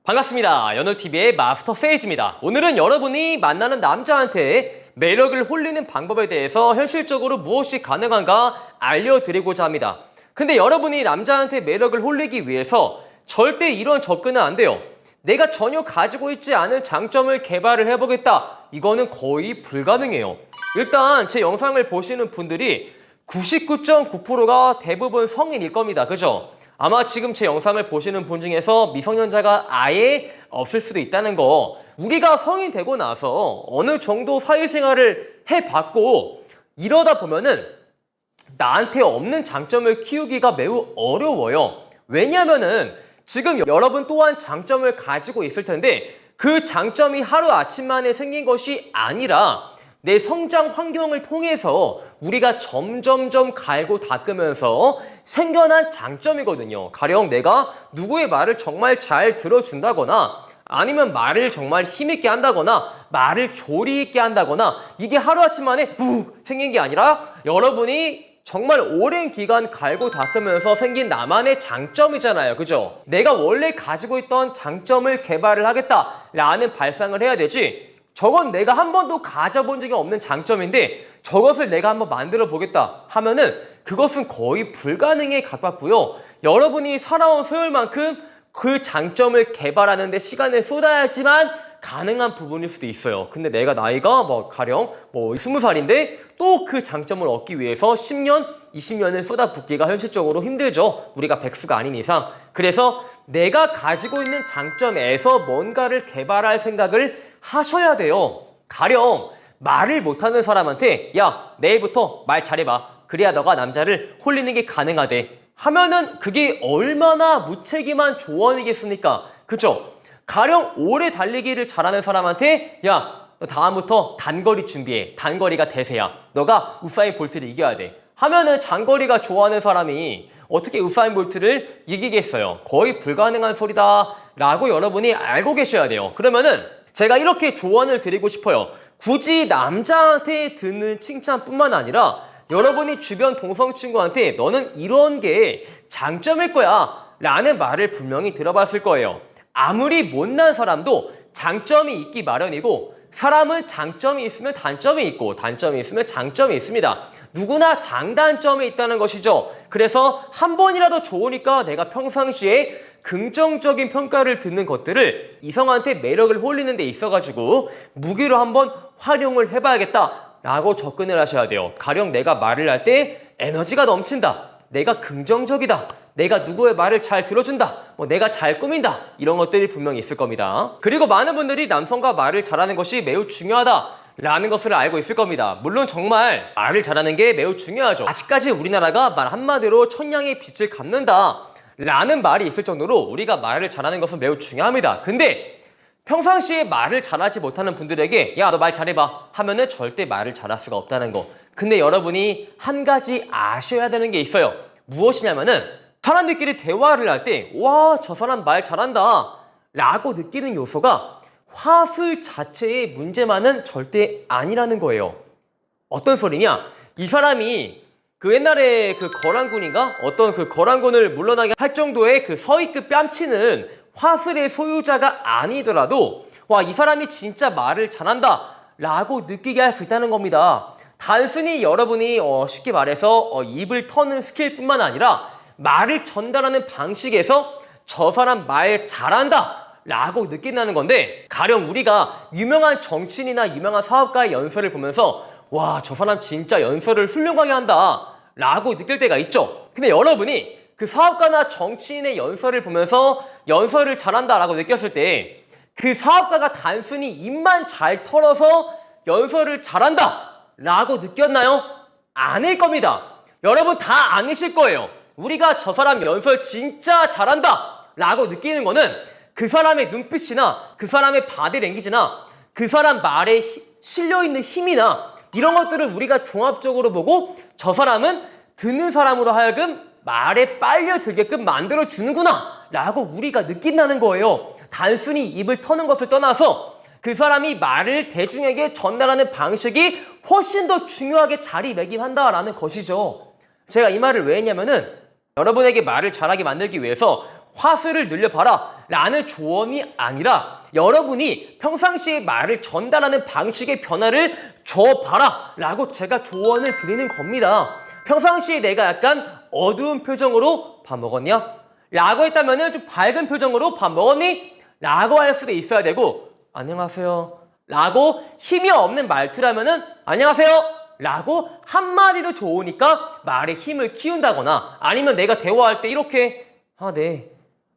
반갑습니다. 연월TV의 마스터 세이지입니다. 오늘은 여러분이 만나는 남자한테 매력을 홀리는 방법에 대해서 현실적으로 무엇이 가능한가 알려드리고자 합니다. 근데 여러분이 남자한테 매력을 홀리기 위해서 절대 이런 접근은 안 돼요. 내가 전혀 가지고 있지 않은 장점을 개발을 해보겠다. 이거는 거의 불가능해요. 일단 제 영상을 보시는 분들이 99.9%가 대부분 성인일 겁니다. 그죠? 아마 지금 제 영상을 보시는 분 중에서 미성년자가 아예 없을 수도 있다는 거, 우리가 성인 되고 나서 어느 정도 사회생활을 해봤고 이러다 보면은 나한테 없는 장점을 키우기가 매우 어려워요. 왜냐면은 지금 여러분 또한 장점을 가지고 있을 텐데 그 장점이 하루아침만에 생긴 것이 아니라 내 성장 환경을 통해서 우리가 점점점 갈고 닦으면서 생겨난 장점이거든요. 가령 내가 누구의 말을 정말 잘 들어준다거나 아니면 말을 정말 힘있게 한다거나 말을 조리 있게 한다거나 이게 하루아침 만에 생긴 게 아니라 여러분이 정말 오랜 기간 갈고 닦으면서 생긴 나만의 장점이잖아요. 그죠? 내가 원래 가지고 있던 장점을 개발을 하겠다라는 발상을 해야 되지, 저건 내가 한 번도 가져본 적이 없는 장점인데 저것을 내가 한번 만들어 보겠다 하면은 그것은 거의 불가능에 가깝고요. 여러분이 살아온 세월만큼 그 장점을 개발하는 데 시간을 쏟아야지만 가능한 부분일 수도 있어요. 근데 내가 나이가 가령 20살인데 또 그 장점을 얻기 위해서 10년, 20년을 쏟아붓기가 현실적으로 힘들죠. 우리가 백수가 아닌 이상. 그래서 내가 가지고 있는 장점에서 뭔가를 개발할 생각을 하셔야 돼요. 가령 말을 못하는 사람한테 야, 내일부터 말 잘해봐. 그래야 너가 남자를 홀리는 게 가능하대 하면은 그게 얼마나 무책임한 조언이겠습니까? 그죠? 가령 오래 달리기를 잘하는 사람한테 야, 너 다음부터 단거리 준비해. 단거리가 대세야. 너가 우사인 볼트를 이겨야 돼 하면은 장거리가 좋아하는 사람이 어떻게 우사인 볼트를 이기겠어요? 거의 불가능한 소리다 라고 여러분이 알고 계셔야 돼요. 그러면은 제가 이렇게 조언을 드리고 싶어요. 굳이 남자한테 듣는 칭찬뿐만 아니라 여러분이 주변 동성 친구한테 너는 이런 게 장점일 거야 라는 말을 분명히 들어봤을 거예요. 아무리 못난 사람도 장점이 있기 마련이고 사람은 장점이 있으면 단점이 있고 단점이 있으면 장점이 있습니다. 누구나 장단점이 있다는 것이죠. 그래서 한 번이라도 좋으니까 내가 평상시에 긍정적인 평가를 듣는 것들을 이성한테 매력을 홀리는 데 있어가지고 무기로 한번 활용을 해봐야겠다 라고 접근을 하셔야 돼요. 가령 내가 말을 할 때 에너지가 넘친다, 내가 긍정적이다, 내가 누구의 말을 잘 들어준다, 내가 잘 꾸민다, 이런 것들이 분명히 있을 겁니다. 그리고 많은 분들이 남성과 말을 잘하는 것이 매우 중요하다 라는 것을 알고 있을 겁니다. 물론 정말 말을 잘하는 게 매우 중요하죠. 아직까지 우리나라가 말 한마디로 천냥의 빛을 갚는다 라는 말이 있을 정도로 우리가 말을 잘하는 것은 매우 중요합니다. 근데 평상시에 말을 잘하지 못하는 분들에게 야, 너 말 잘해봐 하면은 절대 말을 잘할 수가 없다는 거. 근데 여러분이 한 가지 아셔야 되는 게 있어요. 무엇이냐면은 사람들끼리 대화를 할 때 와, 저 사람 말 잘한다 라고 느끼는 요소가 화술 자체의 문제만은 절대 아니라는 거예요. 어떤 소리냐? 이 사람이 그 옛날에 그 거란군인가? 어떤 그 거란군을 물러나게 할 정도의 그 서위급 뺨치는 화술의 소유자가 아니더라도 와, 이 사람이 진짜 말을 잘한다 라고 느끼게 할 수 있다는 겁니다. 단순히 여러분이 쉽게 말해서 입을 터는 스킬뿐만 아니라 말을 전달하는 방식에서 저 사람 말 잘한다 라고 느낀다는 건데, 가령 우리가 유명한 정치인이나 유명한 사업가의 연설을 보면서 와, 저 사람 진짜 연설을 훌륭하게 한다 라고 느낄 때가 있죠. 근데 여러분이 그 사업가나 정치인의 연설을 보면서 연설을 잘한다 라고 느꼈을 때 그 사업가가 단순히 입만 잘 털어서 연설을 잘한다 라고 느꼈나요? 아닐 겁니다. 여러분 다 아니실 거예요. 우리가 저 사람 연설 진짜 잘한다 라고 느끼는 거는 그 사람의 눈빛이나 그 사람의 바디랭귀지나 그 사람 말에 실려있는 힘이나 이런 것들을 우리가 종합적으로 보고 저 사람은 듣는 사람으로 하여금 말에 빨려 들게끔 만들어주는구나 라고 우리가 느낀다는 거예요. 단순히 입을 터는 것을 떠나서 그 사람이 말을 대중에게 전달하는 방식이 훨씬 더 중요하게 자리매김한다라는 것이죠. 제가 이 말을 왜 했냐면은 여러분에게 말을 잘하게 만들기 위해서 화수를 늘려봐라 라는 조언이 아니라 여러분이 평상시에 말을 전달하는 방식의 변화를 줘봐라 라고 제가 조언을 드리는 겁니다. 평상시에 내가 약간 어두운 표정으로 밥 먹었냐? 라고 했다면 좀 밝은 표정으로 밥 먹었니? 라고 할 수도 있어야 되고 안녕하세요 라고 힘이 없는 말투라면은 안녕하세요 라고 한마디도 좋으니까 말에 힘을 키운다거나 아니면 내가 대화할 때 이렇게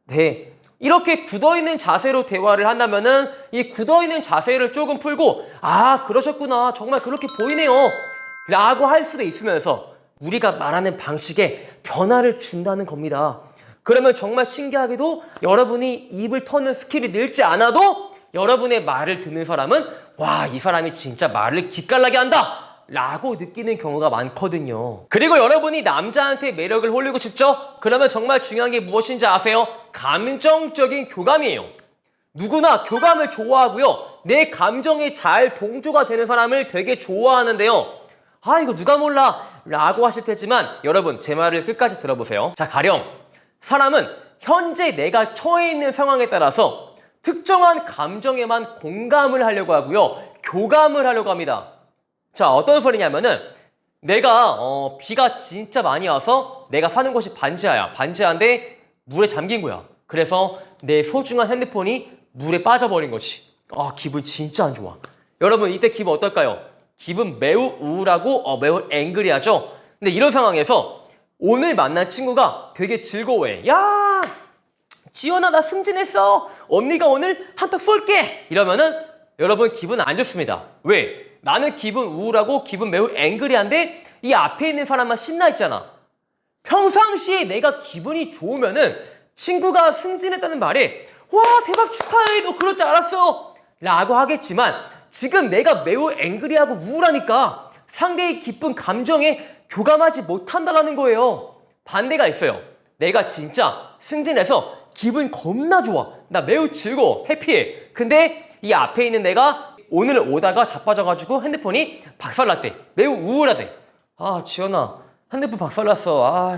네 이렇게 굳어있는 자세로 대화를 한다면은 이 굳어있는 자세를 조금 풀고 그러셨구나 정말 그렇게 보이네요 라고 할 수도 있으면서 우리가 말하는 방식에 변화를 준다는 겁니다. 그러면 정말 신기하게도 여러분이 입을 터는 스킬이 늘지 않아도 여러분의 말을 듣는 사람은 와, 이 사람이 진짜 말을 기깔나게 한다 라고 느끼는 경우가 많거든요. 그리고 여러분이 남자한테 매력을 홀리고 싶죠? 그러면 정말 중요한 게 무엇인지 아세요? 감정적인 교감이에요. 누구나 교감을 좋아하고요. 내 감정에 잘 동조가 되는 사람을 되게 좋아하는데요. 이거 누가 몰라 라고 하실 테지만 여러분 제 말을 끝까지 들어보세요. 자, 가령 사람은 현재 내가 처해 있는 상황에 따라서 특정한 감정에만 공감을 하려고 하고요. 교감을 하려고 합니다. 자, 어떤 소리냐면은 내가 비가 진짜 많이 와서 내가 사는 곳이 반지하야. 반지하인데 물에 잠긴 거야. 그래서 내 소중한 핸드폰이 물에 빠져버린 거지. 기분 진짜 안 좋아. 여러분 이때 기분 어떨까요? 기분 매우 우울하고 매우 앵그리하죠? 근데 이런 상황에서 오늘 만난 친구가 되게 즐거워해. 야, 지연아 나 승진했어. 언니가 오늘 한턱 쏠게. 이러면은 여러분 기분 안 좋습니다. 왜? 나는 기분 우울하고 기분 매우 앵그리한데 이 앞에 있는 사람만 신나 있잖아. 평상시에 내가 기분이 좋으면은 친구가 승진했다는 말에 와 대박 축하해 너 그럴 줄 알았어 라고 하겠지만 지금 내가 매우 앵그리하고 우울하니까 상대의 기쁜 감정에 교감하지 못한다는 거예요. 반대가 있어요. 내가 진짜 승진해서 기분 겁나 좋아. 나 매우 즐거워. 해피해. 근데 이 앞에 있는 내가 오늘 오다가 자빠져가지고 핸드폰이 박살났대. 매우 우울하대. 지연아 핸드폰 박살났어.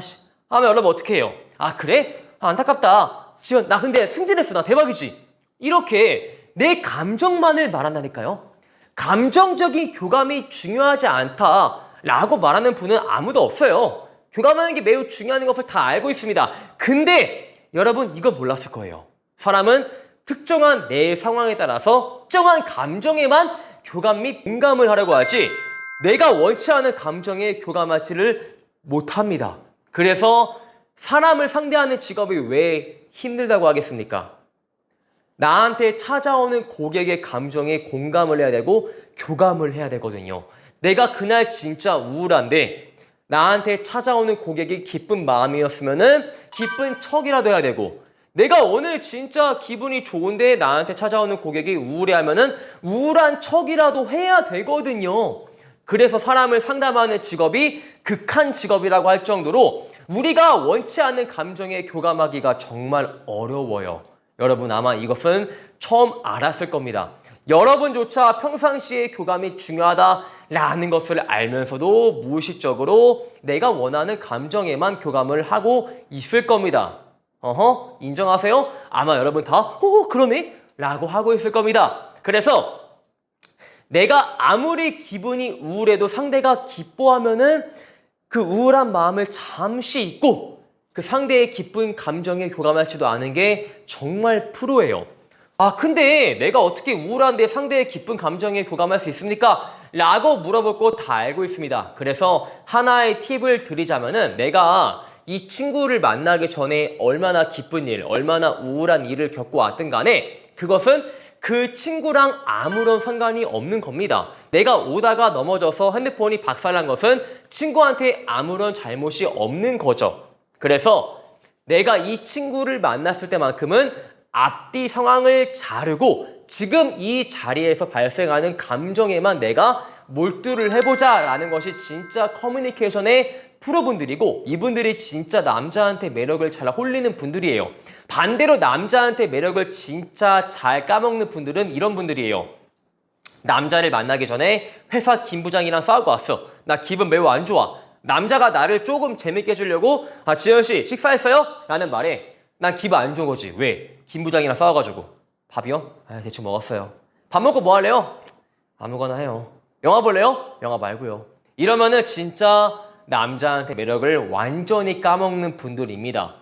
하면 여러분 어떻게 해요? 그래? 안타깝다. 지연 나 근데 승진했어. 나 대박이지. 이렇게 내 감정만을 말한다니까요. 감정적인 교감이 중요하지 않다라고 말하는 분은 아무도 없어요. 교감하는 게 매우 중요한 것을 다 알고 있습니다. 근데 여러분 이거 몰랐을 거예요. 사람은 특정한 내 상황에 따라서 특정한 감정에만 교감 및 공감을 하려고 하지 내가 원치 않은 감정에 교감하지를 못합니다. 그래서 사람을 상대하는 직업이 왜 힘들다고 하겠습니까? 나한테 찾아오는 고객의 감정에 공감을 해야 되고 교감을 해야 되거든요. 내가 그날 진짜 우울한데 나한테 찾아오는 고객이 기쁜 마음이었으면은 기쁜 척이라도 해야 되고 내가 오늘 진짜 기분이 좋은데 나한테 찾아오는 고객이 우울해하면은 우울한 척이라도 해야 되거든요. 그래서 사람을 상담하는 직업이 극한 직업이라고 할 정도로 우리가 원치 않는 감정에 교감하기가 정말 어려워요. 여러분 아마 이것은 처음 알았을 겁니다. 여러분조차 평상시에 교감이 중요하다라는 것을 알면서도 무의식적으로 내가 원하는 감정에만 교감을 하고 있을 겁니다. 인정하세요? 아마 여러분 다 그러네? 라고 하고 있을 겁니다. 그래서 내가 아무리 기분이 우울해도 상대가 기뻐하면은 그 우울한 마음을 잠시 잊고 그 상대의 기쁜 감정에 교감하지도 않은 게 정말 프로예요. 근데 내가 어떻게 우울한데 상대의 기쁜 감정에 교감할 수 있습니까? 라고 물어볼 거 다 알고 있습니다. 그래서 하나의 팁을 드리자면은 내가 이 친구를 만나기 전에 얼마나 기쁜 일, 얼마나 우울한 일을 겪고 왔든 간에 그것은 그 친구랑 아무런 상관이 없는 겁니다. 내가 오다가 넘어져서 핸드폰이 박살난 것은 친구한테 아무런 잘못이 없는 거죠. 그래서 내가 이 친구를 만났을 때만큼은 앞뒤 상황을 자르고 지금 이 자리에서 발생하는 감정에만 내가 몰두를 해보자 라는 것이 진짜 커뮤니케이션의 프로분들이고 이분들이 진짜 남자한테 매력을 잘 홀리는 분들이에요. 반대로 남자한테 매력을 진짜 잘 까먹는 분들은 이런 분들이에요. 남자를 만나기 전에 회사 김 부장이랑 싸우고 왔어. 나 기분 매우 안 좋아. 남자가 나를 조금 재밌게 해주려고 지현씨 식사했어요? 라는 말에 난 기분 안 좋은 거지. 왜? 김 부장이랑 싸워가지고. 밥이요? 아, 대충 먹었어요. 밥 먹고 뭐 할래요? 아무거나 해요. 영화 볼래요? 영화 말고요. 이러면은 진짜 남자한테 매력을 완전히 까먹는 분들입니다.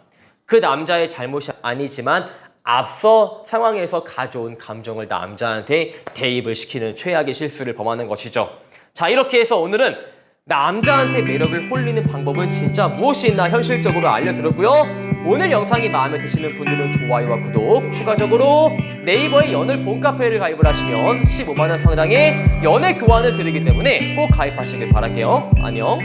그 남자의 잘못이 아니지만 앞서 상황에서 가져온 감정을 남자한테 대입을 시키는 최악의 실수를 범하는 것이죠. 자, 이렇게 해서 오늘은 남자한테 매력을 홀리는 방법은 진짜 무엇이 있나 현실적으로 알려드렸고요. 오늘 영상이 마음에 드시는 분들은 좋아요와 구독, 추가적으로 네이버의 연애 봄카페를 가입을 하시면 15만 원 상당의 연애 교환을 드리기 때문에 꼭 가입하시길 바랄게요. 안녕.